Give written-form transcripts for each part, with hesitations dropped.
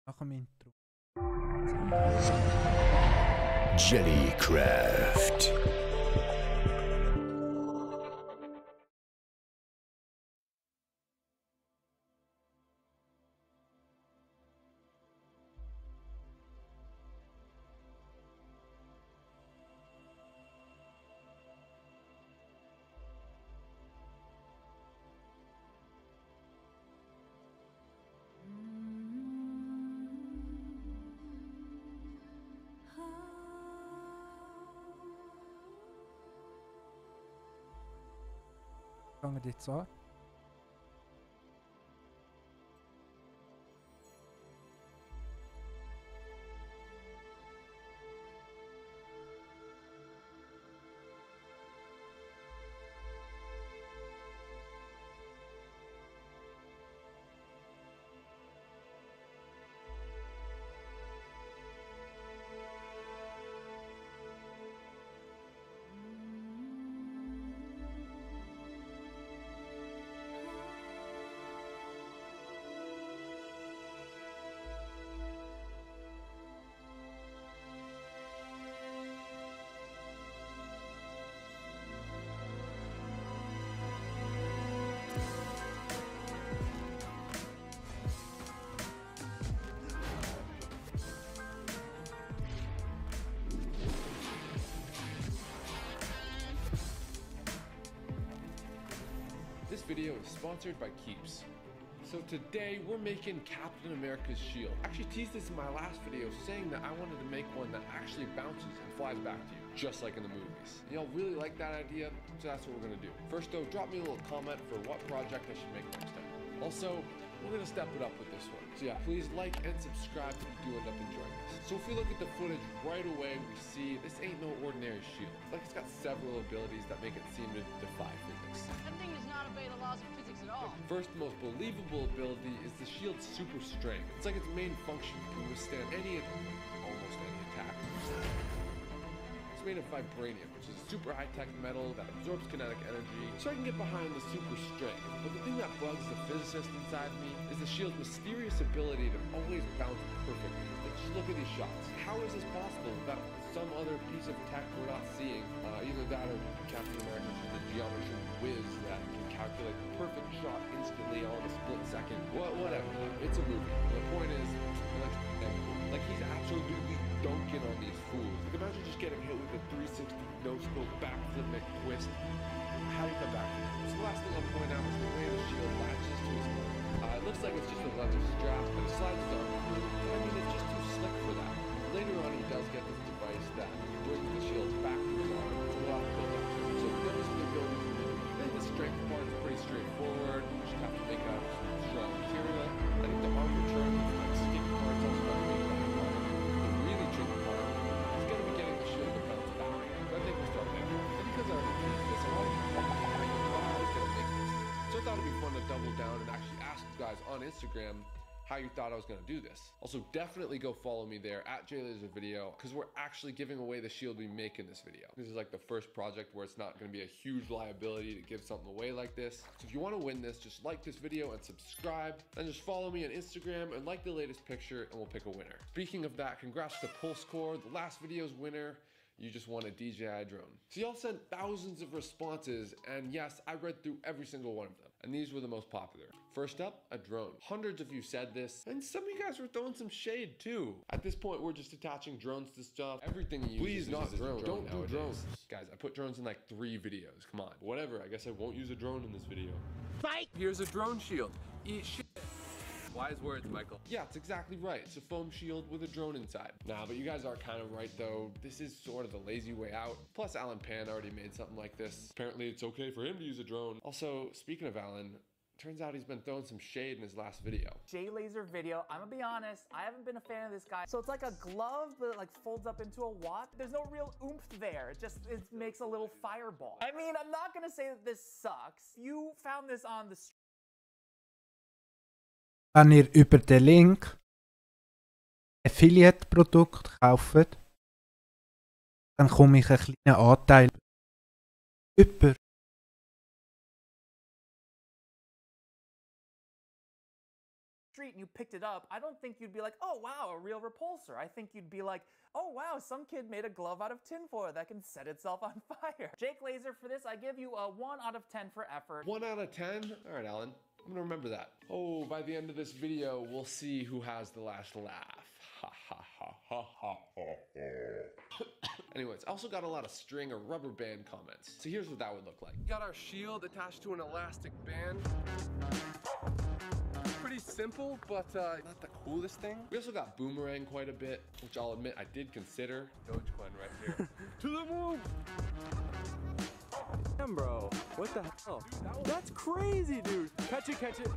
Nach dem Intro. Jellycraft. Fangen wir jetzt an. This video is sponsored by Keeps. So today we're making Captain America's shield. I actually teased this in my last video saying that I wanted to make one that actually bounces and flies back to you, just like in the movies. Y'all really like that idea, so that's what we're gonna do. First though, drop me a little comment for what project I should make next time. Also, we're gonna step it up with this one. So yeah, please like and subscribe if you do end up enjoying this. So if we look at the footage right away, we see this ain't no ordinary shield. Like it's got several abilities that make it seem to defy physics. That thing does not obey the laws of physics at all. First, most believable ability is the shield's super strength. It's like its main function can withstand almost any attack. It's made of vibranium, which is a super high-tech metal that absorbs kinetic energy, so I can get behind the super strength. But the thing that bugs the physicist inside me is the shield's mysterious ability to always bounce perfectly. Like, just look at these shots. How is this possible without some other piece of tech we're not seeing? Either that or Captain America is the geometry whiz that can calculate the perfect shot instantly on a split second. Whatever. It's a movie. The point is, like he's absolutely dunking on these fools. Like imagine just getting hit with a 360 no-scope backflip twist. How do you come back from that? So the last thing I'll point out is the way the shield latches to his arm. It looks like it's just a leather strap, but it slides his arm through. I mean, it's just too slick for that. Later on, he does get this device that brings the shield back to his arm to allow it to build up to him. So notice the ability to move. I think the strength part is pretty straightforward. You just have to make it out of some strong material. I think the arm return, like skinny parts, also got to make that part. The really tricky part is going to be getting the shield to bounce back. So I think we'll start there. And because I already teased this, I want to thought I was going to make this. So I thought it'd be fun to double down and actually ask you guys on Instagram how you thought I was going to do this. Also, definitely go follow me there at JLaserVideo because we're actually giving away the shield we make in this video. This is like the first project where it's not going to be a huge liability to give something away like this. So if you want to win this, just like this video and subscribe, and just follow me on Instagram and like the latest picture and we'll pick a winner. Speaking of that, congrats to PulseCore, the last video's winner. You just won a DJI drone. So y'all sent thousands of responses, and yes, I read through every single one of them, and these were the most popular. First up, a drone. Hundreds of you said this, and some of you guys were throwing some shade too. At this point, we're just attaching drones to stuff. Everything you use, please not drones. Don't do drones. Guys, I put drones in like 3 videos. Come on. Whatever, I guess I won't use a drone in this video. Fight! Here's a drone shield. Eat shit. Wise words, Michael. Yeah, it's exactly right. It's a foam shield with a drone inside. Nah, but you guys are kind of right though. This is sort of the lazy way out. Plus, Alan Pan already made something like this. Apparently, it's okay for him to use a drone. Also, speaking of Alan, turns out he's been throwing some shade in his last video. JLaserVideo, I'm gonna be honest, I haven't been a fan of this guy. So it's like a glove, but it like folds up into a watch. There's no real oomph there. It makes a little fireball. I mean, I'm not gonna say that this sucks. You found this on the street. Wenn ihr über den Link Affiliate-Produkt kauft, dann komme ich einen kleinen Anteil über. street and you picked it up, I don't think you'd be like, oh wow, a real repulsor. I think you'd be like, oh wow, some kid made a glove out of tinfoil that can set itself on fire. Jake Laser, for this, I give you a 1 out of 10 for effort. 1 out of 10? All right, Alan. I'm gonna remember that. Oh, by the end of this video, we'll see who has the last laugh. Ha ha ha ha ha ha. Anyways, I also got a lot of string or rubber band comments. So here's what that would look like. Got our shield attached to an elastic band. Pretty simple, but not the coolest thing. We also got boomerang quite a bit, which I'll admit I did consider. Dogecoin right here. To the moon! Damn, bro. What the hell? Dude, that's crazy, dude. Catch it, catch it.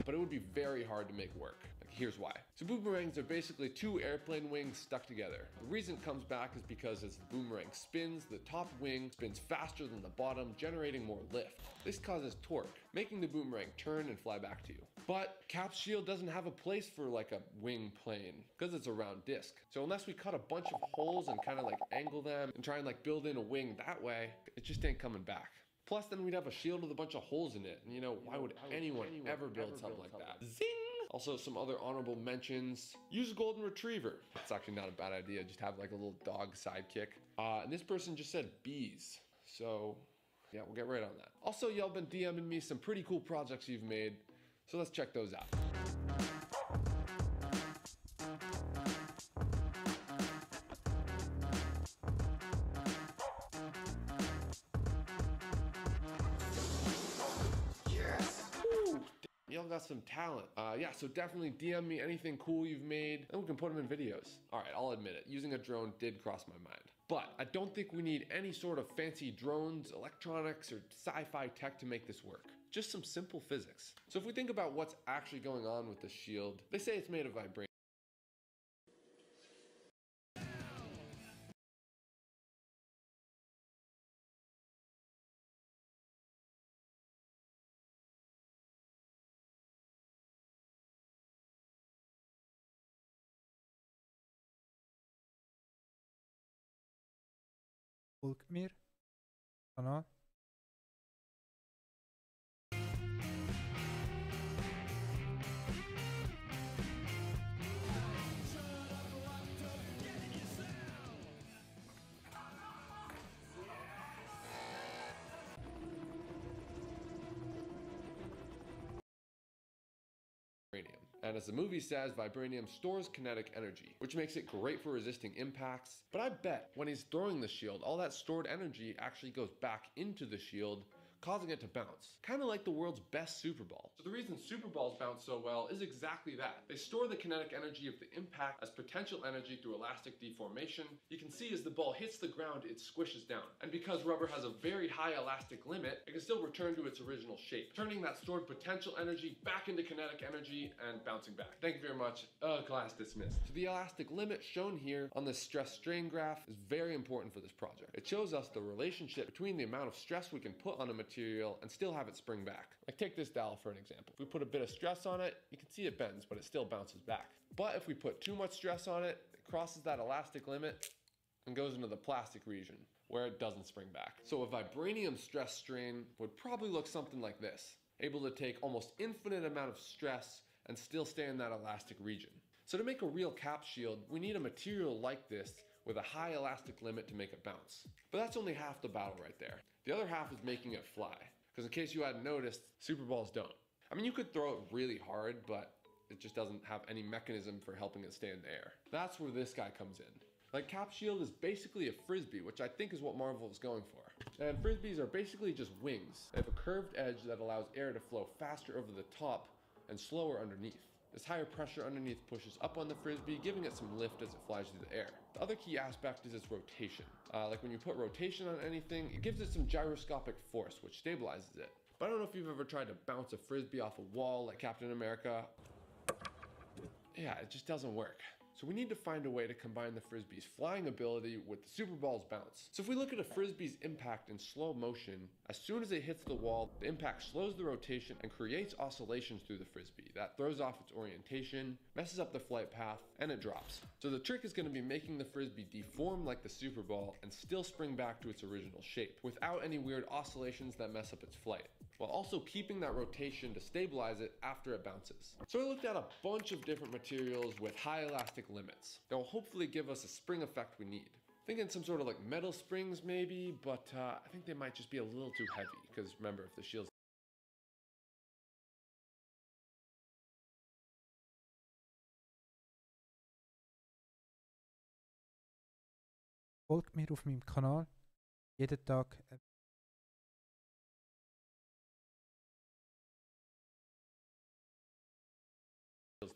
But it would be very hard to make work. Like, here's why. So boomerangs are basically 2 airplane wings stuck together. The reason it comes back is because as the boomerang spins, the top wing spins faster than the bottom, generating more lift. This causes torque, making the boomerang turn and fly back to you. But Cap's shield doesn't have a place for like a wing plane because it's a round disc. So unless we cut a bunch of holes and kind of like angle them and try and like build in a wing that way, it just ain't coming back. Plus, then we'd have a shield with a bunch of holes in it. And you know, why would anyone ever build something like that? Zing! Also, some other honorable mentions. Use a golden retriever. It's actually not a bad idea. Just have like a little dog sidekick. And this person just said bees. So, yeah, we'll get right on that. Also, y'all been DMing me some pretty cool projects you've made. So let's check those out. Y'all got some talent. Yeah, so definitely DM me anything cool you've made and we can put them in videos. All right, I'll admit it, using a drone did cross my mind. But I don't think we need any sort of fancy drones, electronics, or sci-fi tech to make this work. Just some simple physics. So if we think about what's actually going on with the shield, they say it's made of vibranium. Volg mir. Kanaal. And as the movie says, vibranium stores kinetic energy, which makes it great for resisting impacts. But I bet when he's throwing the shield, all that stored energy actually goes back into the shield, causing it to bounce. Kind of like the world's best Super Ball. So the reason Super Balls bounce so well is exactly that. They store the kinetic energy of the impact as potential energy through elastic deformation. You can see as the ball hits the ground, it squishes down. And because rubber has a very high elastic limit, it can still return to its original shape, turning that stored potential energy back into kinetic energy and bouncing back. Thank you very much. Class dismissed. So the elastic limit shown here on this stress strain graph is very important for this project. It shows us the relationship between the amount of stress we can put on a material and still have it spring back. Like take this dowel for an example. If we put a bit of stress on it, you can see it bends, but it still bounces back. But if we put too much stress on it, it crosses that elastic limit and goes into the plastic region where it doesn't spring back. So a vibranium stress strain would probably look something like this, able to take almost infinite amount of stress and still stay in that elastic region. So to make a real cap shield, we need a material like this with a high elastic limit to make it bounce. But that's only half the battle right there. The other half is making it fly. Because in case you hadn't noticed, Super Balls don't. I mean, you could throw it really hard, but it just doesn't have any mechanism for helping it stay in the air. That's where this guy comes in. Like Cap Shield is basically a frisbee, which I think is what Marvel is going for. And frisbees are basically just wings. They have a curved edge that allows air to flow faster over the top and slower underneath. This higher pressure underneath pushes up on the frisbee, giving it some lift as it flies through the air. The other key aspect is its rotation. Like when you put rotation on anything, it gives it some gyroscopic force, which stabilizes it. But I don't know if you've ever tried to bounce a frisbee off a wall like Captain America. Yeah, it just doesn't work. So we need to find a way to combine the frisbee's flying ability with the Super Ball's bounce. So if we look at a frisbee's impact in slow motion, as soon as it hits the wall, the impact slows the rotation and creates oscillations through the frisbee. That throws off its orientation, messes up the flight path, and it drops. So the trick is going to be making the frisbee deform like the Super Ball and still spring back to its original shape, without any weird oscillations that mess up its flight. while also keeping that rotation to stabilize it after it bounces. So I looked at a bunch of different materials with high elastic limits that will hopefully give us a spring effect we need. Thinking some sort of like metal springs maybe, but I think they might just be a little too heavy, because remember, if the shield's Folgt mir auf meinem Kanal. Jeden Tag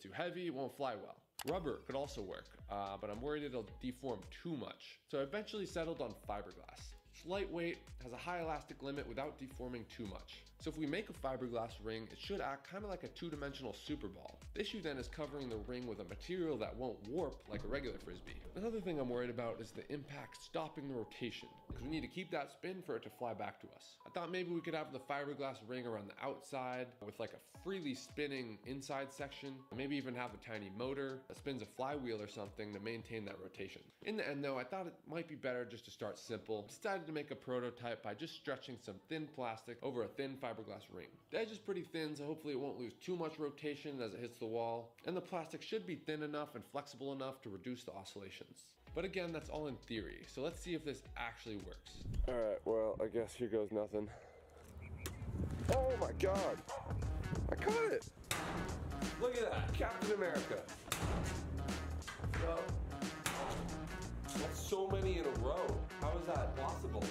too heavy, it won't fly well. Rubber could also work, but I'm worried it'll deform too much. So I eventually settled on fiberglass. It's lightweight, has a high elastic limit without deforming too much. So if we make a fiberglass ring, it should act kind of like a two-dimensional super ball. The issue then is covering the ring with a material that won't warp like a regular frisbee. Another thing I'm worried about is the impact stopping the rotation, because we need to keep that spin for it to fly back to us. I thought maybe we could have the fiberglass ring around the outside with like a freely spinning inside section, maybe even have a tiny motor that spins a flywheel or something to maintain that rotation. In the end though, I thought it might be better just to start simple. Decided to make a prototype by just stretching some thin plastic over a thin fiberglass ring. The edge is pretty thin, so hopefully it won't lose too much rotation as it hits the wall, and the plastic should be thin enough and flexible enough to reduce the oscillations. But again, that's all in theory, so let's see if this actually works. Alright, well, I guess here goes nothing. Oh my god! I caught it! Look at that! Captain America! Bro, that's so many in a row. How is that possible?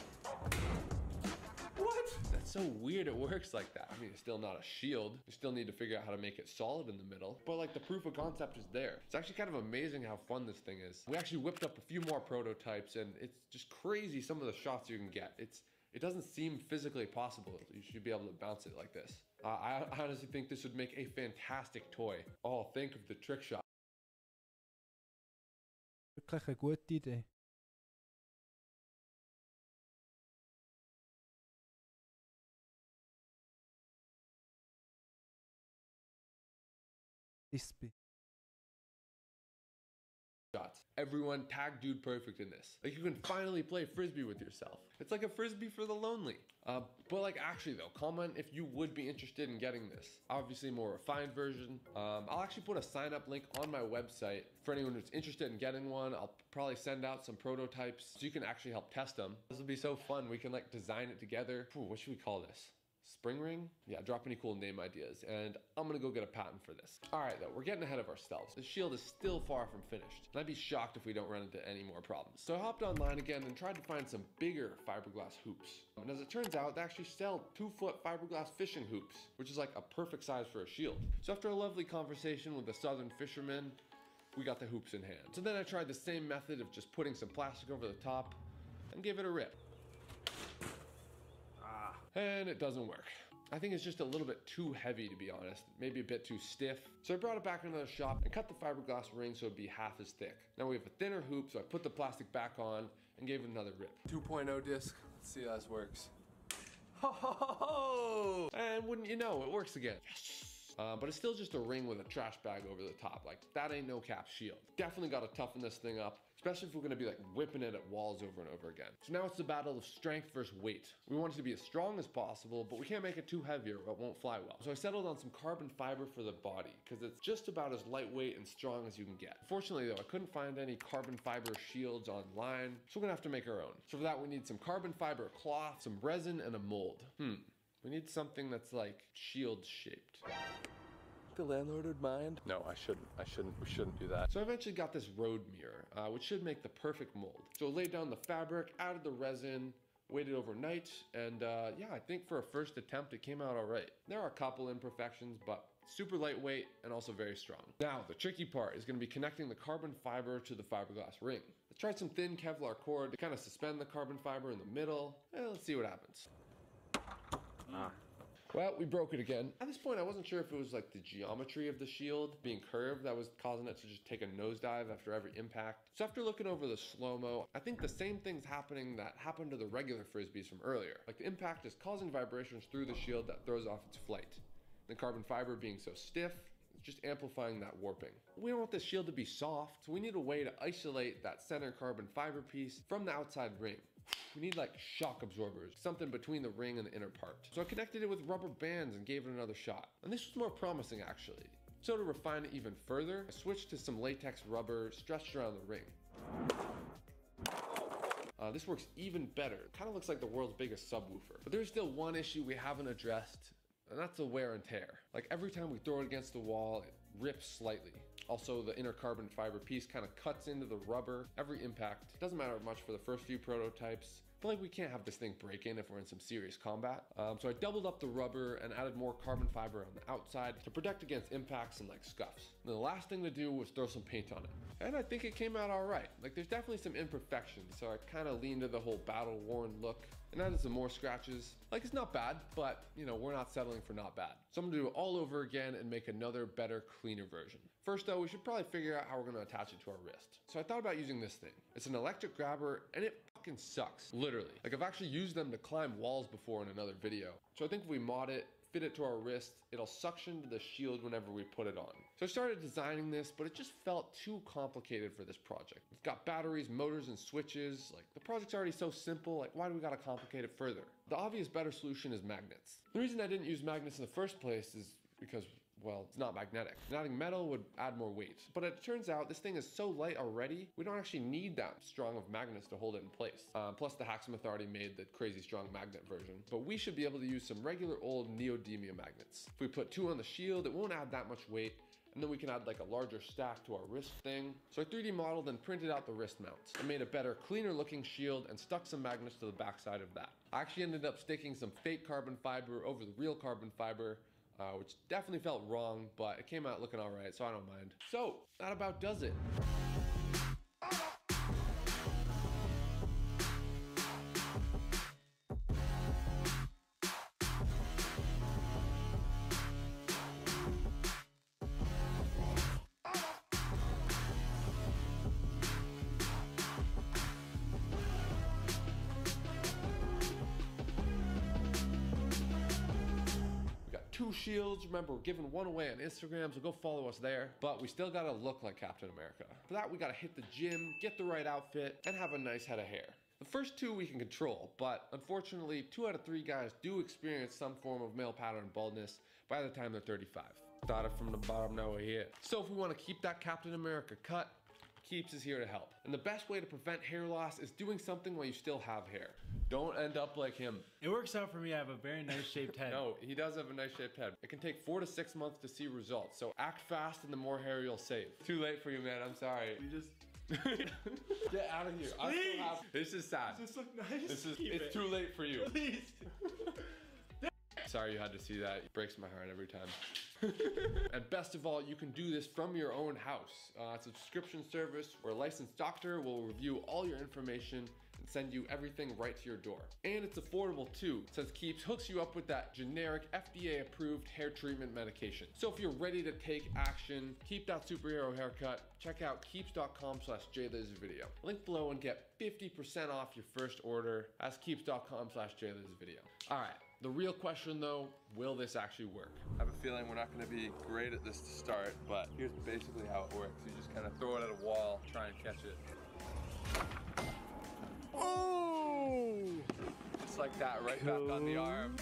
What? That's so weird it works like that. I mean, it's still not a shield. We still need to figure out how to make it solid in the middle. But like the proof of concept is there. It's actually kind of amazing how fun this thing is. We actually whipped up a few more prototypes and it's just crazy some of the shots you can get. It doesn't seem physically possible. You should be able to bounce it like this. I honestly think this would make a fantastic toy. Oh, think of the trick shot. wirklich eine gute Idee. Display. Shots. Everyone tag Dude Perfect in this. Like, you can finally play frisbee with yourself. It's like a frisbee for the lonely. But like, actually though, comment if you would be interested in getting this. Obviously more refined version. I'll actually put a sign up link on my website for anyone who's interested in getting one. I'll probably send out some prototypes so you can actually help test them. This will be so fun. We can like design it together. Ooh, what should we call this? Spring ring? Yeah, drop any cool name ideas, and I'm gonna go get a patent for this. All right, though, we're getting ahead of ourselves. The shield is still far from finished, and I'd be shocked if we don't run into any more problems. So I hopped online again and tried to find some bigger fiberglass hoops. And as it turns out, they actually sell 2-foot fiberglass fishing hoops, which is like a perfect size for a shield. So after a lovely conversation with a southern fisherman, we got the hoops in hand. So then I tried the same method of just putting some plastic over the top and gave it a rip. And it doesn't work. I think it's just a little bit too heavy, to be honest, maybe a bit too stiff. So I brought it back into the shop and cut the fiberglass ring so it'd be half as thick. Now we have a thinner hoop, so I put the plastic back on and gave it another rip. 2.0 disc, let's see how this works. Ho ho ho ho! And wouldn't you know, it works again. Yes! But it's still just a ring with a trash bag over the top. Like, that ain't no cap shield. Definitely gotta toughen this thing up, especially if we're gonna be like whipping it at walls over and over again. So now it's the battle of strength versus weight. We want it to be as strong as possible, but we can't make it too heavy or it won't fly well. So I settled on some carbon fiber for the body, because it's just about as lightweight and strong as you can get. Fortunately though, I couldn't find any carbon fiber shields online, so we're gonna have to make our own. So for that we need some carbon fiber cloth, some resin, and a mold. We need something that's like shield shaped. The landlord would mind? No, we shouldn't do that. So I eventually got this road mirror, which should make the perfect mold. So I laid down the fabric, added the resin, waited overnight, and yeah, I think for a first attempt it came out all right. There are a couple imperfections, but super lightweight and also very strong. Now, the tricky part is gonna be connecting the carbon fiber to the fiberglass ring. I tried some thin Kevlar cord to kind of suspend the carbon fiber in the middle, and let's see what happens. Well, we broke it again. At this point, I wasn't sure if it was like the geometry of the shield being curved that was causing it to just take a nosedive after every impact. So after looking over the slow-mo, I think the same thing's happening that happened to the regular frisbees from earlier. Like, the impact is causing vibrations through the shield that throws off its flight. The carbon fiber being so stiff, it's just amplifying that warping. We don't want the shield to be soft, so we need a way to isolate that center carbon fiber piece from the outside ring. We need like shock absorbers, something between the ring and the inner part. So I connected it with rubber bands and gave it another shot. And this was more promising actually. So to refine it even further, I switched to some latex rubber stretched around the ring. This works even better. It kind of looks like the world's biggest subwoofer. But there's still one issue we haven't addressed, and that's the wear and tear. Like every time we throw it against the wall, it rips slightly. Also, the inner carbon fiber piece kind of cuts into the rubber every impact. Doesn't matter much for the first few prototypes. But like we can't have this thing break in if we're in some serious combat. So I doubled up the rubber and added more carbon fiber on the outside to protect against impacts and like scuffs. And the last thing to do was throw some paint on it. And I think it came out all right. Like there's definitely some imperfections, so I kind of leaned to the whole battle worn look and added some more scratches. Like it's not bad, but you know, we're not settling for not bad. So I'm gonna do it all over again and make another better, cleaner version. First though, we should probably figure out how we're gonna attach it to our wrist. So I thought about using this thing. It's an electric grabber and it fucking sucks, literally. Like I've actually used them to climb walls before in another video. So I think if we mod it, fit it to our wrist, it'll suction to the shield whenever we put it on. So I started designing this, but it just felt too complicated for this project. It's got batteries, motors, and switches. Like the project's already so simple, like why do we gotta complicate it further? The obvious better solution is magnets. The reason I didn't use magnets in the first place is because, well, it's not magnetic. And adding metal would add more weight. But it turns out this thing is so light already, we don't actually need that strong of magnets to hold it in place. Plus the Hacksmith already made the crazy strong magnet version. But we should be able to use some regular old neodymium magnets. If we put 2 on the shield, it won't add that much weight. And then we can add like a larger stack to our wrist thing. So I 3D modeled and printed out the wrist mounts. I made a better, cleaner looking shield and stuck some magnets to the backside of that. I actually ended up sticking some fake carbon fiber over the real carbon fiber, which definitely felt wrong, but it came out looking all right, so I don't mind. So that about does it. Two shields. Remember, we're giving one away on Instagram, so go follow us there. But we still gotta look like Captain America. For that, we gotta hit the gym, get the right outfit, and have a nice head of hair. The first 2 we can control, but unfortunately, 2 out of 3 guys do experience some form of male pattern baldness by the time they're 35. Started from the bottom, now we're here. So if we wanna keep that Captain America cut, Keeps is here to help. And the best way to prevent hair loss is doing something while you still have hair. Don't end up like him. It works out for me. I have a very nice shaped head. No, he does have a nice shaped head. It can take 4 to 6 months to see results. So act fast and the more hair you'll save. Too late for you, man. I'm sorry. You just get out of here. I still have, this is sad. Does this look nice? It's too late for you. Please. Sorry you had to see that. It breaks my heart every time. And best of all, you can do this from your own house. It's a subscription service where a licensed doctor will review all your information and send you everything right to your door. And it's affordable too, since Keeps hooks you up with that generic FDA-approved hair treatment medication. So if you're ready to take action, keep that superhero haircut, check out keeps.com/jlizvideo. Link below and get 50% off your first order. That's keeps.com/jlizvideo. All right. The real question though, will this actually work? I have a feeling we're not gonna be great at this to start, but here's basically how it works. You just kind of throw it at a wall, try and catch it. Oh! Just like that, right back on the arm.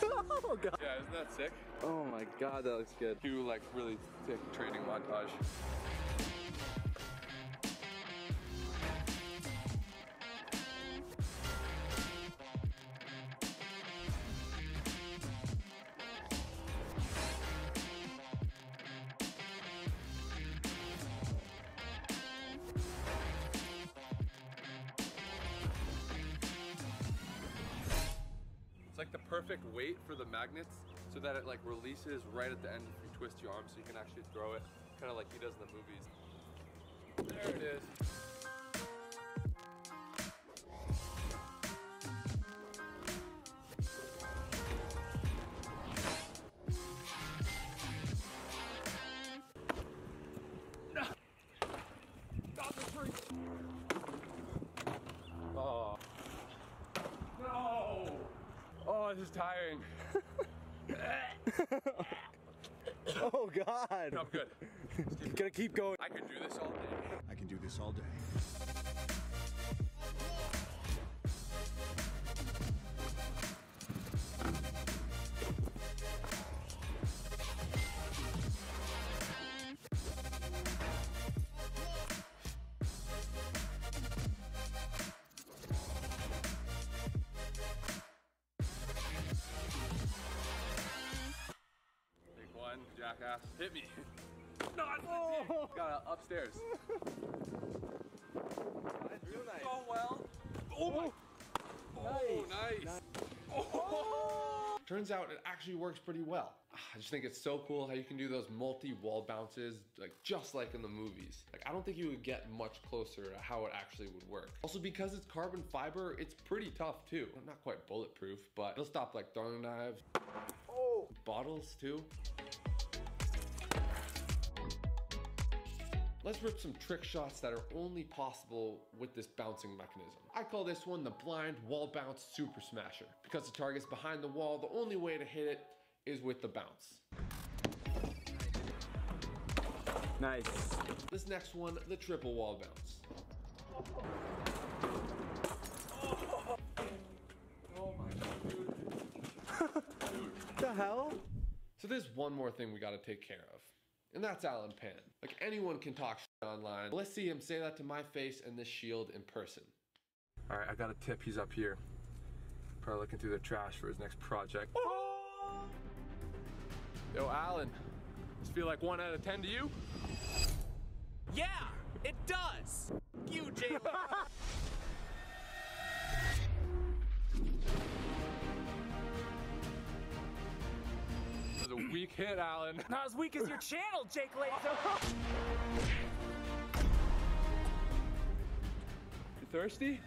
Oh god. Yeah, isn't that sick? Oh my god, that looks good. Do like really thick training montage. It's like the perfect weight for the magnets so that it like releases right at the end if you twist your arm so you can actually throw it, kind of like he does in the movies. There it is. Oh. No! Oh, this is tiring. Oh God. I'm good. Gonna keep going. I could do this all day. I can do this all day. Take one, jackass. Hit me. Not got upstairs. That's real nice. Oh well. Oh my. Oh, nice. Oh. Turns out it actually works pretty well. I just think it's so cool how you can do those multi-wall bounces, like just like in the movies. Like I don't think you would get much closer to how it actually would work. Also because it's carbon fiber, it's pretty tough too. Not quite bulletproof, but it'll stop like throwing knives, bottles too. Let's rip some trick shots that are only possible with this bouncing mechanism. I call this one the blind wall bounce super smasher. Because the target's behind the wall, the only way to hit it is with the bounce. Nice. This next one, the triple wall bounce. Oh my God, dude. What the hell? So there's one more thing we gotta take care of. And that's Alan Pan. Like anyone can talk shit online. Let's see him say that to my face and this shield in person. All right, I got a tip. He's up here. Probably looking through the trash for his next project. Yo, Alan. Does it feel like 1 out of 10 to you? Yeah, it does. You, Jay. That was a weak hit, Alan. Not as weak as your channel, Jake Lazo. You thirsty?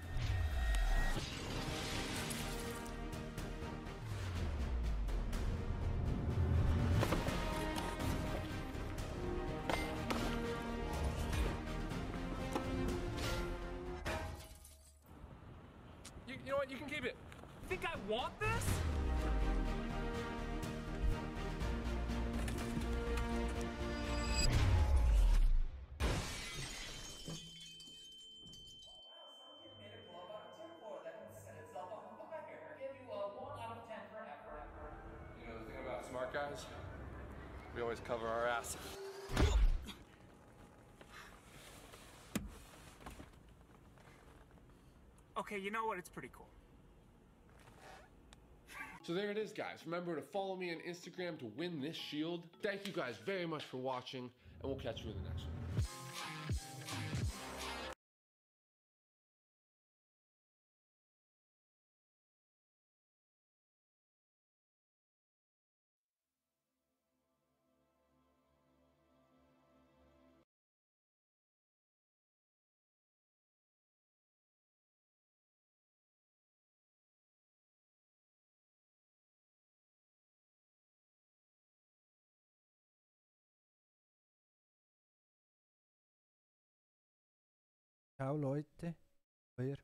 You know what? You can keep it. Think I want this? You know the thing about smart guys? We always cover our ass. Okay, you know what? It's pretty cool. So there it is, guys. Remember to follow me on Instagram to win this shield. Thank you guys very much for watching, and we'll catch you in the next one. Ciao Leute, euer